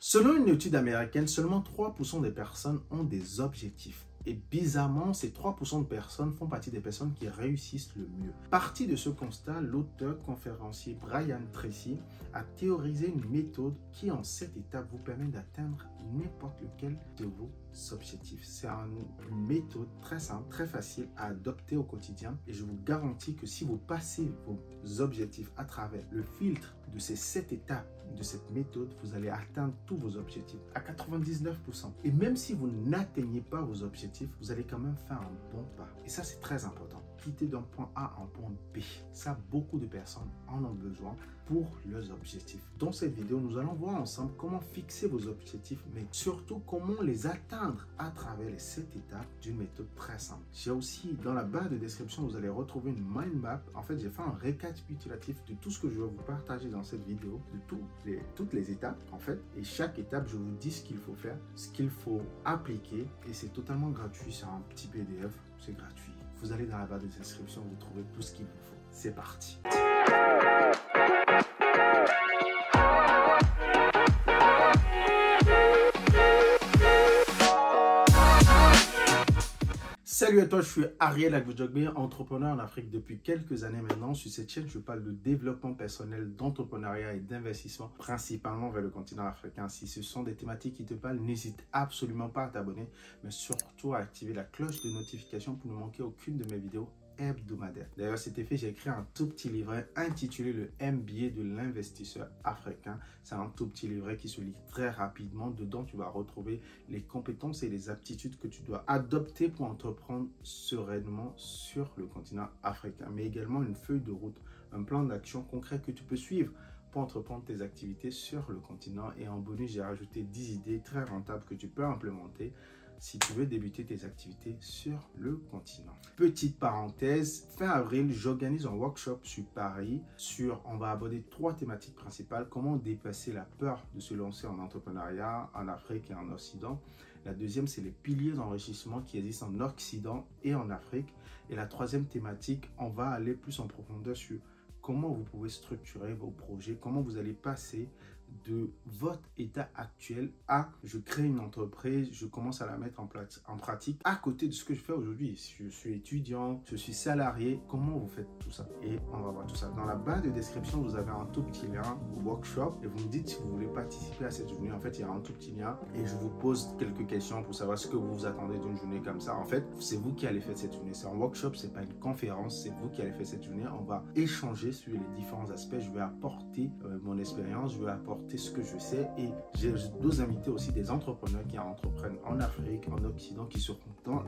Selon une étude américaine, seulement 3% des personnes ont des objectifs. Et bizarrement, ces 3% de personnes font partie des personnes qui réussissent le mieux. Parti de ce constat, l'auteur conférencier Brian Tracy a théorisé une méthode qui, en 7 étapes, vous permet d'atteindre n'importe lequel de vos objectifs. C'est une méthode très simple, très facile à adopter au quotidien. Et je vous garantis que si vous passez vos objectifs à travers le filtre de ces 7 étapes de cette méthode, vous allez atteindre tous vos objectifs à 99%. Et même si vous n'atteignez pas vos objectifs, vous allez quand même faire un bon pas. Et ça, c'est très important. Quitter d'un point A à un point B. Ça, beaucoup de personnes en ont besoin pour leurs objectifs. Dans cette vidéo, nous allons voir ensemble comment fixer vos objectifs, mais surtout comment les atteindre à travers les 7 étapes d'une méthode très simple. J'ai aussi, dans la barre de description, vous allez retrouver une mind map. En fait, j'ai fait un récapitulatif de tout ce que je vais vous partager dans cette vidéo, de toutes les étapes, en fait. Et chaque étape, je vous dis ce qu'il faut faire, ce qu'il faut appliquer. Et c'est totalement gratuit. C'est un petit PDF, c'est gratuit. Vous allez dans la barre de description, vous trouvez tout ce qu'il vous faut. C'est parti. Salut à toi, je suis Ariel Agbodjogbe, entrepreneur en Afrique depuis quelques années maintenant. Sur cette chaîne, je parle de développement personnel, d'entrepreneuriat et d'investissement, principalement vers le continent africain. Si ce sont des thématiques qui te parlent, n'hésite absolument pas à t'abonner, mais surtout à activer la cloche de notification pour ne manquer aucune de mes vidéos hebdomadaire. D'ailleurs, à cet effet, j'ai écrit un tout petit livret intitulé le MBA de l'investisseur africain. C'est un tout petit livret qui se lit très rapidement. Dedans, tu vas retrouver les compétences et les aptitudes que tu dois adopter pour entreprendre sereinement sur le continent africain, mais également une feuille de route, un plan d'action concret que tu peux suivre pour entreprendre tes activités sur le continent. Et en bonus, j'ai rajouté 10 idées très rentables que tu peux implémenter si tu veux débuter tes activités sur le continent. Petite parenthèse, fin avril, j'organise un workshop sur Paris. On va aborder 3 thématiques principales. Comment dépasser la peur de se lancer en entrepreneuriat en Afrique et en Occident. La deuxième, c'est les piliers d'enrichissement qui existent en Occident et en Afrique. Et la troisième thématique, on va aller plus en profondeur sur comment vous pouvez structurer vos projets, comment vous allez passer de votre état actuel à je crée une entreprise, je commence à la mettre en pratique à côté de ce que je fais aujourd'hui. Je suis étudiant, je suis salarié, comment vous faites tout ça? Et on va voir tout ça. Dans la barre de description, vous avez un tout petit lien au workshop et vous me dites si vous voulez participer à cette journée. En fait, il y a un tout petit lien et je vous pose quelques questions pour savoir ce que vous vous attendez d'une journée comme ça. En fait, c'est vous qui allez faire cette journée. C'est un workshop, c'est pas une conférence, c'est vous qui allez faire cette journée. On va échanger sur les différents aspects. Je vais apporter mon expérience, je vais apporter ce que je sais et j'ai d'autres invités aussi, des entrepreneurs qui entreprennent en Afrique, en Occident, qui seront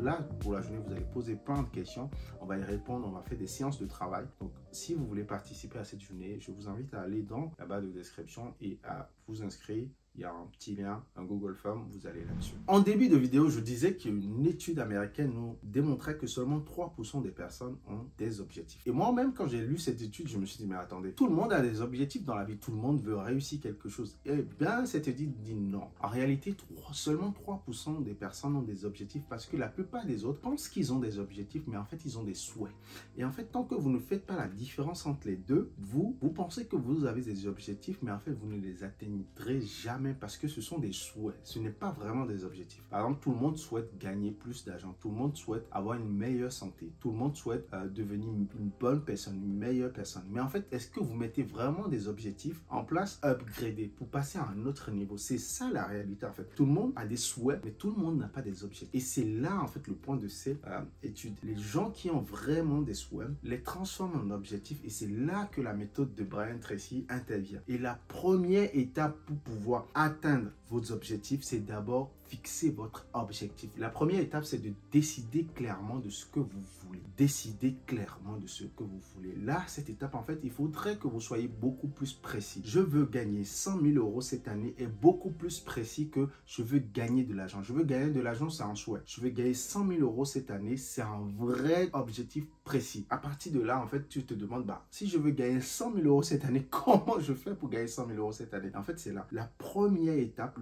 là pour la journée. Vous allez poser plein de questions, on va y répondre, on va faire des séances de travail. Donc si vous voulez participer à cette journée, je vous invite à aller dans la barre de description et à vous inscrire. Il y a un petit lien, un Google Form, vous allez là-dessus. En début de vidéo, je disais qu'une étude américaine nous démontrait que seulement 3% des personnes ont des objectifs. Et moi-même, quand j'ai lu cette étude, je me suis dit, mais attendez, tout le monde a des objectifs dans la vie, tout le monde veut réussir quelque chose. Et bien, cette étude dit non. En réalité, seulement 3% des personnes ont des objectifs parce que la plupart des autres pensent qu'ils ont des objectifs, mais en fait, ils ont des souhaits. Et en fait, tant que vous ne faites pas la différence entre les deux, vous pensez que vous avez des objectifs, mais en fait, vous ne les atteindrez jamais parce que ce sont des souhaits. Ce n'est pas vraiment des objectifs. Par exemple, tout le monde souhaite gagner plus d'argent. Tout le monde souhaite avoir une meilleure santé. Tout le monde souhaite devenir une bonne personne, une meilleure personne. Mais en fait, est-ce que vous mettez vraiment des objectifs en place, upgrader pour passer à un autre niveau? C'est ça la réalité en fait. Tout le monde a des souhaits, mais tout le monde n'a pas des objectifs. Et c'est là en fait le point de ces études. Les gens qui ont vraiment des souhaits les transforment en objectifs et c'est là que la méthode de Brian Tracy intervient. Et la première étape pour pouvoir atteindre vos objectifs, c'est d'abord fixer votre objectif. La première étape, c'est de décider clairement de ce que vous voulez. Décider clairement de ce que vous voulez. Là, cette étape, en fait, il faudrait que vous soyez beaucoup plus précis. Je veux gagner 100 000 € cette année est beaucoup plus précis que je veux gagner de l'argent. Je veux gagner de l'argent, c'est un souhait. Je veux gagner 100 000 € cette année, c'est un vrai objectif précis. À partir de là, en fait, tu te demandes, bah, si je veux gagner 100 000 € cette année, comment je fais pour gagner 100 000 € cette année? En fait, c'est là. La première étape,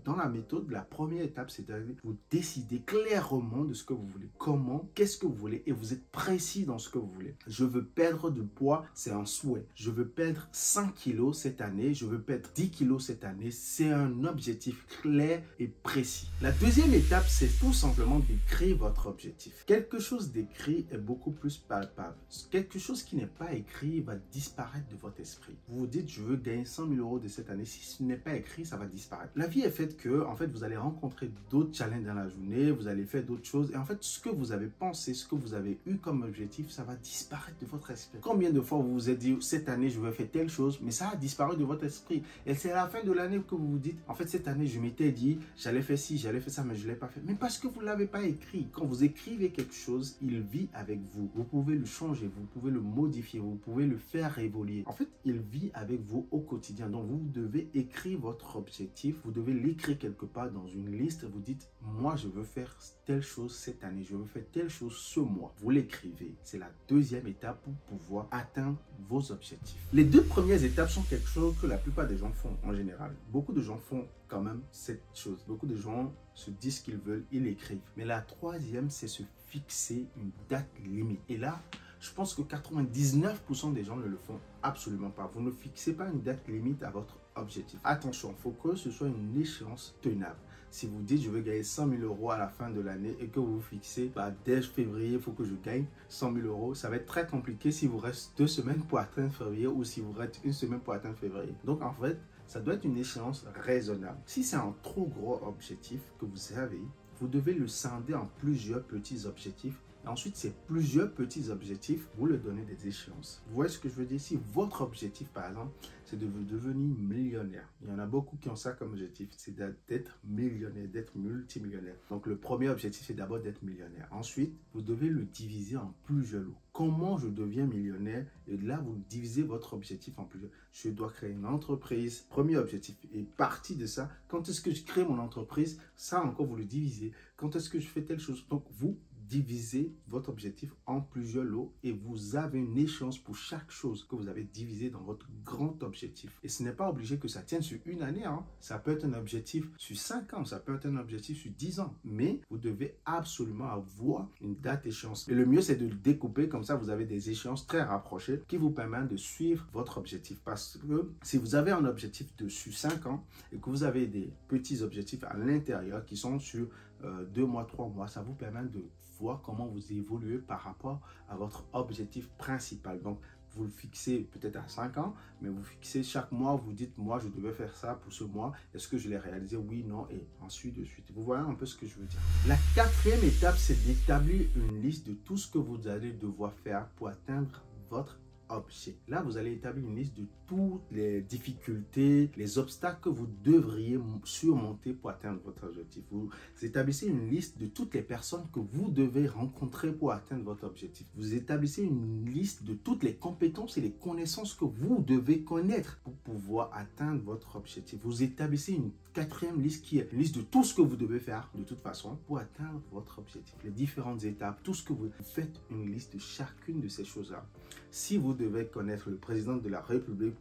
dans la méthode, la première première étape, c'est de vous décider clairement de ce que vous voulez. Comment, qu'est-ce que vous voulez et vous êtes précis dans ce que vous voulez. Je veux perdre du poids, c'est un souhait. Je veux perdre 5 kilos cette année, je veux perdre 10 kilos cette année. C'est un objectif clair et précis. La deuxième étape, c'est tout simplement d'écrire votre objectif. Quelque chose d'écrit est beaucoup plus palpable. Quelque chose qui n'est pas écrit va disparaître de votre esprit. Vous vous dites, je veux gagner 100 000 euros de cette année. Si ce n'est pas écrit, ça va disparaître. La vie est faite que, en fait, vous allez rencontrer d'autres challenges dans la journée, vous allez faire d'autres choses. Et en fait, ce que vous avez pensé, ce que vous avez eu comme objectif, ça va disparaître de votre esprit. Combien de fois vous vous êtes dit, cette année, je vais faire telle chose, mais ça a disparu de votre esprit. Et c'est à la fin de l'année que vous vous dites, en fait, cette année, je m'étais dit, j'allais faire ci, j'allais faire ça, mais je ne l'ai pas fait. Mais parce que vous ne l'avez pas écrit. Quand vous écrivez quelque chose, il vit avec vous. Vous pouvez le changer, vous pouvez le modifier, vous pouvez le faire évoluer. En fait, il vit avec vous au quotidien. Donc, vous devez écrire votre objectif. Vous devez l'écrire quelque part dans une liste. Vous dites, moi, je veux faire telle chose cette année. Je veux faire telle chose ce mois. Vous l'écrivez. C'est la deuxième étape pour pouvoir atteindre vos objectifs. Les deux premières étapes sont quelque chose que la plupart des gens font en général. Beaucoup de gens font quand même cette chose. Beaucoup de gens se disent qu'ils veulent, ils l'écrivent. Mais la troisième, c'est se fixer une date limite. Et là, je pense que 99% des gens ne le font absolument pas. Vous ne fixez pas une date limite à votre objectif. Attention, il faut que ce soit une échéance tenable. Si vous dites, je veux gagner 100 000 euros à la fin de l'année et que vous vous fixez, dès février, il faut que je gagne 100 000 euros, ça va être très compliqué si vous reste 2 semaines pour atteindre février ou si vous reste 1 semaine pour atteindre février. Donc, en fait, ça doit être une échéance raisonnable. Si c'est un trop gros objectif que vous avez, vous devez le scinder en plusieurs petits objectifs. Et ensuite, ces plusieurs petits objectifs, vous leur donnez des échéances. Vous voyez ce que je veux dire? Si votre objectif, par exemple, c'est de devenir millionnaire. Il y en a beaucoup qui ont ça comme objectif, c'est d'être millionnaire, d'être multimillionnaire. Donc, le premier objectif, c'est d'abord d'être millionnaire. Ensuite, vous devez le diviser en plusieurs lots. Comment je deviens millionnaire? Et là, vous divisez votre objectif en plusieurs. Je dois créer une entreprise. Premier objectif. Et partie de ça, quand est-ce que je crée mon entreprise? Ça encore, vous le divisez. Quand est-ce que je fais telle chose? Donc, vous divisez votre objectif en plusieurs lots et vous avez une échéance pour chaque chose que vous avez divisé dans votre grand objectif. Et ce n'est pas obligé que ça tienne sur une année. Ça peut être un objectif sur 5 ans, ça peut être un objectif sur 10 ans. Mais vous devez absolument avoir une date échéance. Et le mieux, c'est de le découper. Comme ça, vous avez des échéances très rapprochées qui vous permettent de suivre votre objectif. Parce que si vous avez un objectif sur 5 ans et que vous avez des petits objectifs à l'intérieur qui sont sur 2 mois, 3 mois, ça vous permet de voir comment vous évoluez par rapport à votre objectif principal. Donc, vous le fixez peut-être à 5 ans, mais vous fixez chaque mois, vous dites, moi, je devais faire ça pour ce mois. Est-ce que je l'ai réalisé? Oui, non, et ensuite de suite. Vous voyez un peu ce que je veux dire. La quatrième étape, c'est d'établir une liste de tout ce que vous allez devoir faire pour atteindre votre objectif. Là, vous allez établir une liste de toutes les difficultés, les obstacles que vous devriez surmonter pour atteindre votre objectif. Vous établissez une liste de toutes les personnes que vous devez rencontrer pour atteindre votre objectif. Vous établissez une liste de toutes les compétences et les connaissances que vous devez connaître pour pouvoir atteindre votre objectif. Vous établissez une quatrième liste qui est une liste de tout ce que vous devez faire de toute façon pour atteindre votre objectif. Les différentes étapes, tout ce que vous faites, une liste de chacune de ces choses-là. Si vous devez connaître le président de la République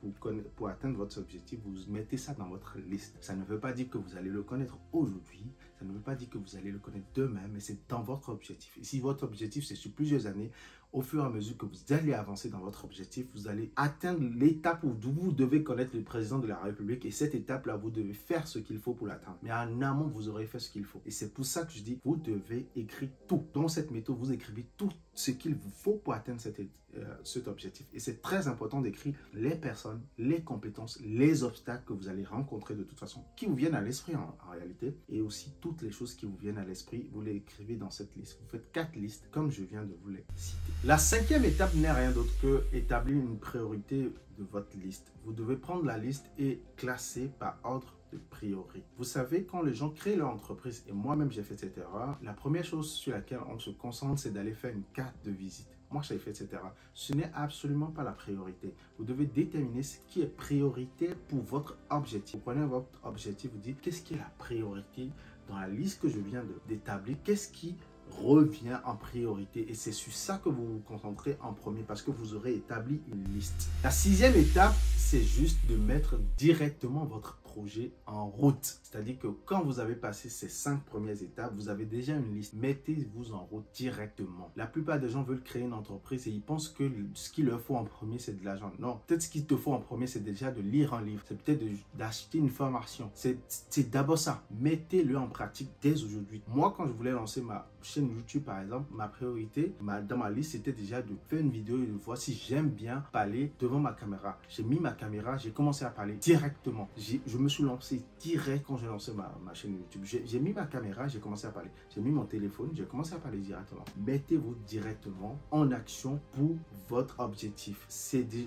pour atteindre votre objectif, vous mettez ça dans votre liste. Ça ne veut pas dire que vous allez le connaître aujourd'hui, ça ne veut pas dire que vous allez le connaître demain, mais c'est dans votre objectif. Et si votre objectif, c'est sur plusieurs années, au fur et à mesure que vous allez avancer dans votre objectif, vous allez atteindre l'étape où vous devez connaître le président de la République. Et cette étape-là, vous devez faire ce qu'il faut pour l'atteindre. Mais en amont, vous aurez fait ce qu'il faut. Et c'est pour ça que je dis, vous devez écrire tout. Dans cette méthode, vous écrivez tout ce qu'il vous faut pour atteindre cet objectif. Et c'est très important d'écrire les personnes, les compétences, les obstacles que vous allez rencontrer de toute façon, qui vous viennent à l'esprit en réalité, et aussi toutes les choses qui vous viennent à l'esprit, vous les écrivez dans cette liste. Vous faites 4 listes, comme je viens de vous les citer. La cinquième étape n'est rien d'autre que établir une priorité de votre liste. Vous devez prendre la liste et classer par ordre de priorité. Vous savez, quand les gens créent leur entreprise, et moi-même j'ai fait cette erreur, la première chose sur laquelle on se concentre, c'est d'aller faire une carte de visite. Moi, j'ai fait cette erreur. Ce n'est absolument pas la priorité. Vous devez déterminer ce qui est priorité pour votre objectif. Vous prenez votre objectif, vous dites qu'est-ce qui est la priorité dans la liste que je viens d'établir, qu'est-ce qui revient en priorité, et c'est sur ça que vous vous concentrez en premier parce que vous aurez établi une liste. La sixième étape, c'est juste de mettre directement votre projet en route. C'est-à-dire que quand vous avez passé ces 5 premières étapes, vous avez déjà une liste. Mettez-vous en route directement. La plupart des gens veulent créer une entreprise et ils pensent que ce qu'il leur faut en premier, c'est de l'argent. Non, peut-être ce qu'il te faut en premier, c'est déjà de lire un livre. C'est peut-être d'acheter une formation. C'est d'abord ça. Mettez-le en pratique dès aujourd'hui. Moi, quand je voulais lancer ma chaîne YouTube, par exemple, ma priorité dans ma liste, c'était déjà de faire une vidéo et de voir si j'aime bien parler devant ma caméra. J'ai mis ma caméra, j'ai commencé à parler directement. Je me suis lancé direct quand j'ai lancé ma chaîne YouTube. J'ai mis ma caméra, j'ai commencé à parler. J'ai mis mon téléphone, j'ai commencé à parler directement. Mettez-vous directement en action pour votre objectif.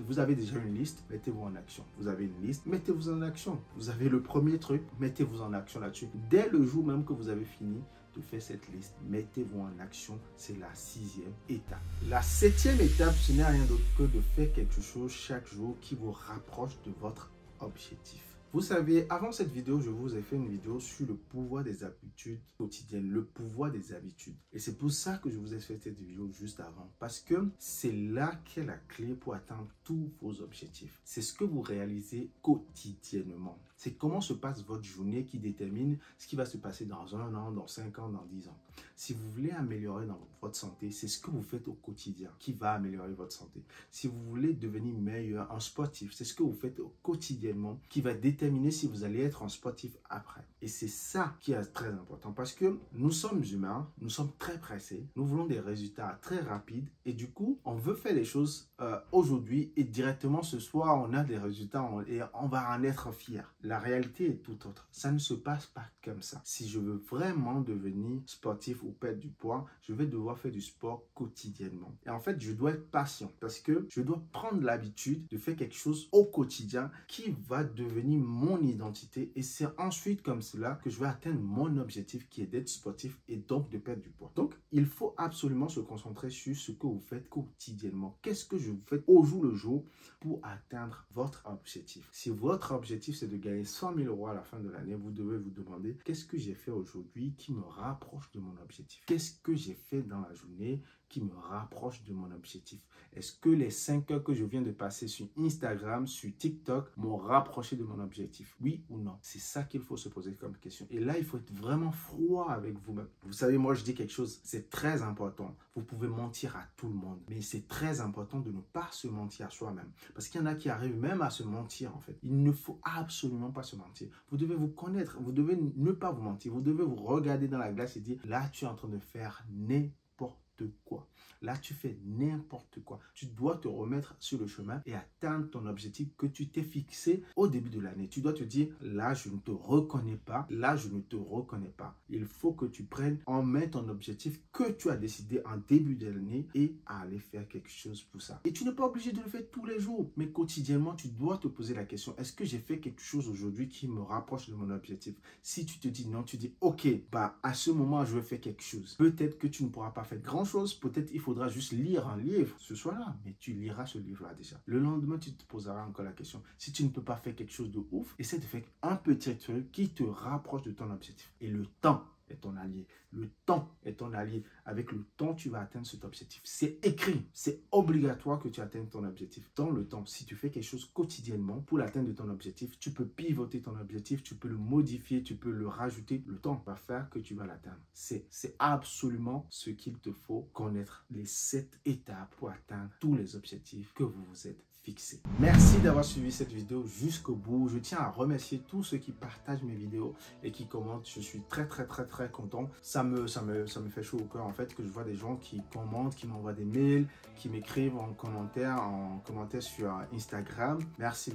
Vous avez déjà une liste, mettez-vous en action. Vous avez une liste, mettez-vous en action. Vous avez le premier truc, mettez-vous en action là-dessus. Dès le jour même que vous avez fini de faire cette liste, mettez-vous en action. C'est la 6e étape. La 7e étape, ce n'est rien d'autre que de faire quelque chose chaque jour qui vous rapproche de votre objectif. Vous savez, avant cette vidéo, je vous ai fait une vidéo sur le pouvoir des habitudes quotidiennes, le pouvoir des habitudes. Et c'est pour ça que je vous ai fait cette vidéo juste avant. Parce que c'est là qu'est la clé pour atteindre tous vos objectifs. C'est ce que vous réalisez quotidiennement. C'est comment se passe votre journée qui détermine ce qui va se passer dans 1 an, dans 5 ans, dans 10 ans. Si vous voulez améliorer dans votre santé, c'est ce que vous faites au quotidien qui va améliorer votre santé. Si vous voulez devenir meilleur en sportif, c'est ce que vous faites quotidiennement qui va déterminer si vous allez être un sportif après. Et c'est ça qui est très important parce que nous sommes humains, nous sommes très pressés, nous voulons des résultats très rapides et du coup, on veut faire les choses aujourd'hui et directement ce soir, on a des résultats et on va en être fier. La réalité est tout autre. Ça ne se passe pas comme ça. Si je veux vraiment devenir sportif ou perdre du poids, je vais devoir faire du sport quotidiennement. Et en fait, je dois être patient parce que je dois prendre l'habitude de faire quelque chose au quotidien qui va devenir mon identité. Et c'est ensuite comme cela que je vais atteindre mon objectif qui est d'être sportif et donc de perdre du poids. Donc, il faut absolument se concentrer sur ce que vous faites quotidiennement. Qu'est-ce que je fais au jour le jour pour atteindre votre objectif? Si votre objectif, c'est de gagner 100 000 € à la fin de l'année, vous devez vous demander qu'est-ce que j'ai fait aujourd'hui qui me rapproche de mon objectif? Qu'est-ce que j'ai fait dans la journée qui me rapproche de mon objectif? Est-ce que les 5 heures que je viens de passer sur Instagram, sur TikTok m'ont rapproché de mon objectif? Oui ou non? C'est ça qu'il faut se poser comme question. Et là, il faut être vraiment froid avec vous-même. Vous savez, moi, je dis quelque chose, c'est très important. Vous pouvez mentir à tout le monde, mais c'est très important de ne pas se mentir à soi-même. Parce qu'il y en a qui arrivent même à se mentir, en fait. Il ne faut absolument pas se mentir. Vous devez vous connaître, vous devez ne pas vous mentir. Vous devez vous regarder dans la glace et dire, là, tu es en train de faire n'importe quoi. Là, tu fais n'importe quoi. Tu dois te remettre sur le chemin et atteindre ton objectif que tu t'es fixé au début de l'année. Tu dois te dire, là, je ne te reconnais pas. Là, je ne te reconnais pas. Il faut que tu prennes en main ton objectif que tu as décidé en début de l'année et aller faire quelque chose pour ça. Et tu n'es pas obligé de le faire tous les jours, mais quotidiennement, tu dois te poser la question, est-ce que j'ai fait quelque chose aujourd'hui qui me rapproche de mon objectif? Si tu te dis non, tu dis, ok, bah, à ce moment, je vais faire quelque chose. Peut-être que tu ne pourras pas faire grand-chose. Peut-être il faudra juste lire un livre ce soir-là, mais tu liras ce livre-là déjà. Le lendemain, tu te poseras encore la question. Si tu ne peux pas faire quelque chose de ouf, essaie de faire un petit truc qui te rapproche de ton objectif. Et le temps est ton allié. Le temps est ton allié. Avec le temps, tu vas atteindre cet objectif. C'est écrit. C'est obligatoire que tu atteignes ton objectif. Dans le temps, si tu fais quelque chose quotidiennement pour l'atteindre de ton objectif, tu peux pivoter ton objectif, tu peux le modifier, tu peux le rajouter. Le temps va faire que tu vas l'atteindre. C'est absolument ce qu'il te faut connaître. Les 7 étapes pour atteindre tous les objectifs que vous vous êtes fixés. Merci d'avoir suivi cette vidéo jusqu'au bout. Je tiens à remercier tous ceux qui partagent mes vidéos et qui commentent. Je suis très content. Ça me fait chaud au cœur en fait que je vois des gens qui commentent, qui m'envoient des mails, qui m'écrivent en commentaire sur Instagram. Merci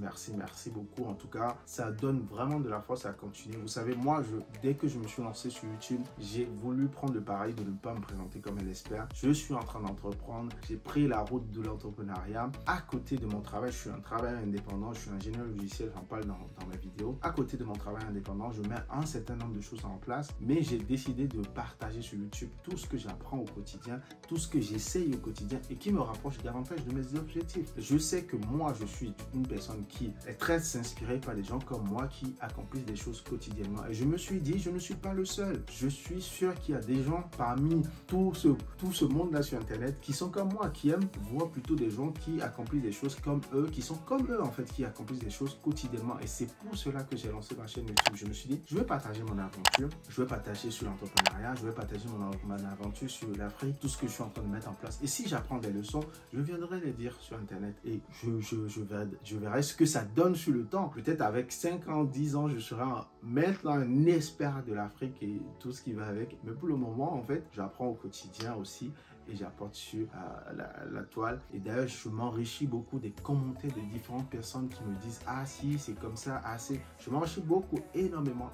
beaucoup. En tout cas, ça donne vraiment de la force à continuer. Vous savez, moi, dès que je me suis lancé sur YouTube, j'ai voulu prendre le pari de ne pas me présenter comme un expert. Je suis en train d'entreprendre. J'ai pris la route de l'entrepreneuriat. À côté de mon travail, je suis un travailleur indépendant. Je suis ingénieur logiciel. J'en parle dans mes vidéos. À côté de mon travail indépendant, je mets un certain nombre de choses en place, mais j'ai décidé de partager sur YouTube tout ce que j'apprends au quotidien, tout ce que j'essaye au quotidien et qui me rapproche davantage de mes objectifs. Je sais que moi, je suis une personne qui est très inspirée par des gens comme moi qui accomplissent des choses quotidiennement. Et je me suis dit, je ne suis pas le seul. Je suis sûr qu'il y a des gens parmi tout ce monde-là sur Internet qui sont comme moi, qui aiment voir plutôt des gens qui accomplissent des choses comme comme eux, qui sont comme eux en fait, qui accomplissent des choses quotidiennement. Et c'est pour cela que j'ai lancé ma chaîne YouTube. Je me suis dit, je vais partager mon aventure, je vais partager sur l'entrepreneuriat, je vais partager mon aventure sur l'Afrique, tout ce que je suis en train de mettre en place. Et si j'apprends des leçons, je viendrai les dire sur Internet et je verrai ce que ça donne sur le temps. Peut-être avec 5 ans, 10 ans, je serai maintenant un expert de l'Afrique et tout ce qui va avec. Mais pour le moment, en fait, j'apprends au quotidien aussi et j'apporte sur la toile. Et d'ailleurs, je m'enrichis beaucoup des commentaires de différentes personnes qui me disent « Ah si, c'est comme ça, ah c'est... » Je m'enrichis beaucoup, énormément.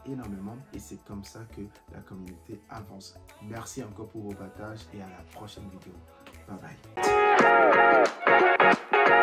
Et c'est comme ça que la communauté avance. Merci encore pour vos partages et à la prochaine vidéo. Bye bye.